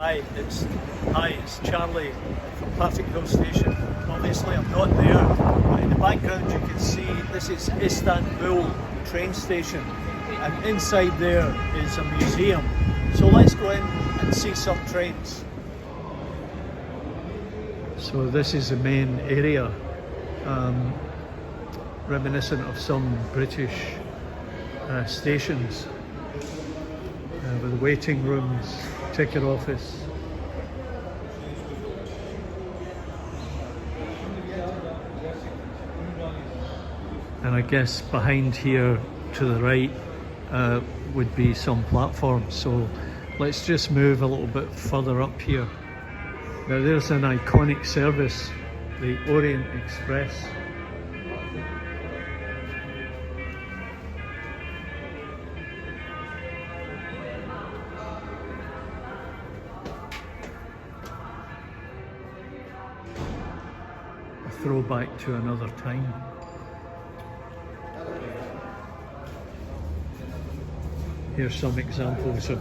Hi, it's Charlie from Partickhill station. Obviously I'm not there, but in the background you can see this is Istanbul train station, and inside there is a museum. So let's go in and see some trains. So this is the main area, reminiscent of some British stations, with waiting rooms, ticket office. And I guess behind here to the right would be some platforms. So let's just move a little bit further up here. Now there's an iconic service, the Orient Express. A throwback to another time. Here's some examples of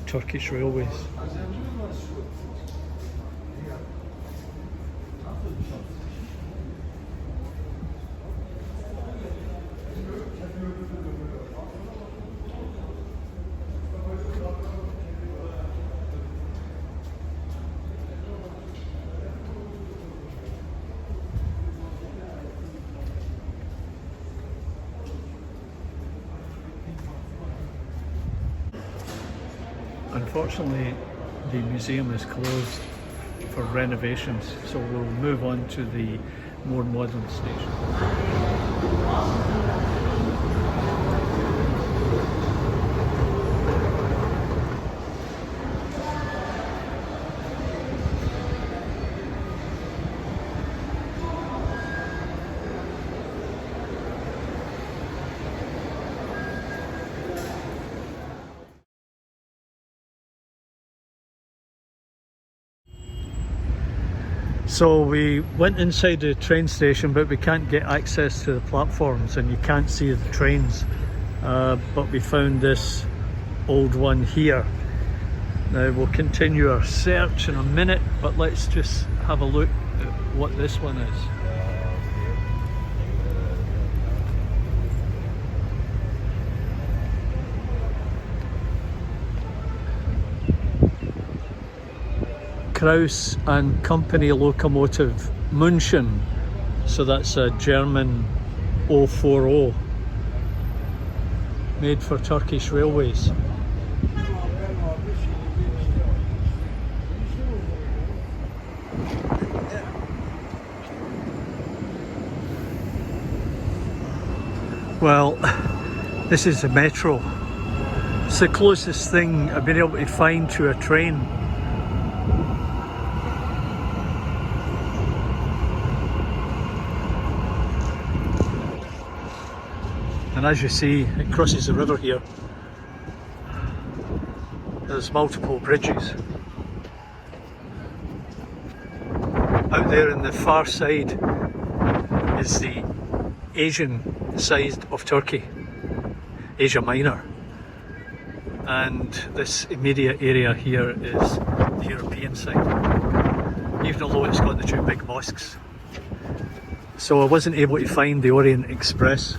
Turkish railways. Unfortunately, the museum is closed for renovations, so we'll move on to the more modern station. So we went inside the train station, but we can't get access to the platforms and you can't see the trains. But we found this old one here. Now we'll continue our search in a minute, but let's just have a look at what this one is. Kraus and Company locomotive München, so that's a German 040 made for Turkish Railways. Well, this is the metro. It's the closest thing I've been able to find to a train. And as you see, it crosses the river here. There's multiple bridges. Out there on the far side is the Asian side of Turkey, Asia Minor. And this immediate area here is the European side, even although it's got the two big mosques. So I wasn't able to find the Orient Express.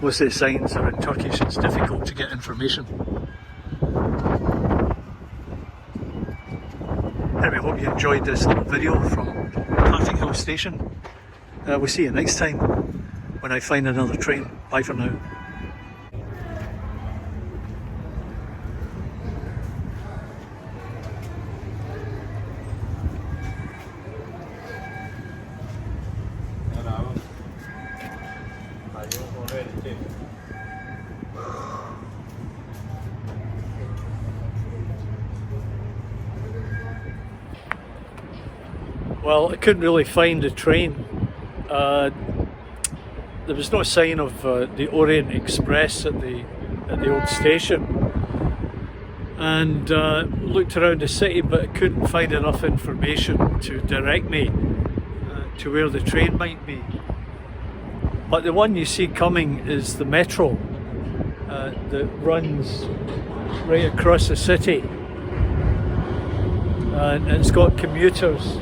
Most of the signs are in Turkish, it's difficult to get information. Anyway, I hope you enjoyed this little video from Partickhill station. We'll see you next time when I find another train. Bye for now. Well, I couldn't really find the train. There was no sign of the Orient Express at the old station, and looked around the city, but I couldn't find enough information to direct me to where the train might be. But the one you see coming is the metro that runs right across the city and it's got commuters.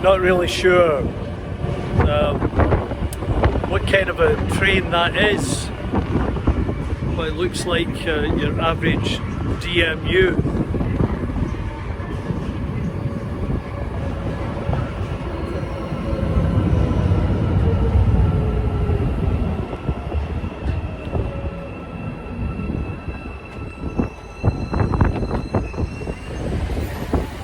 Not really sure what kind of a train that is, but it looks like your average DMU.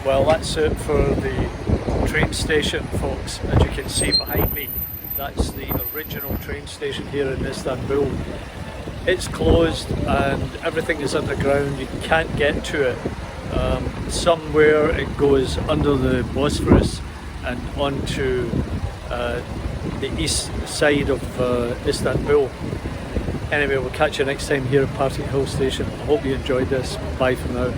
Well, that's it for the train station, folks. As you can see behind me, that's the original train station here in Istanbul. It's closed and everything is underground. You can't get to it. Somewhere it goes under the Bosphorus and onto the east side of Istanbul. Anyway, we'll catch you next time here at Partickhill station. I hope you enjoyed this. Bye for now.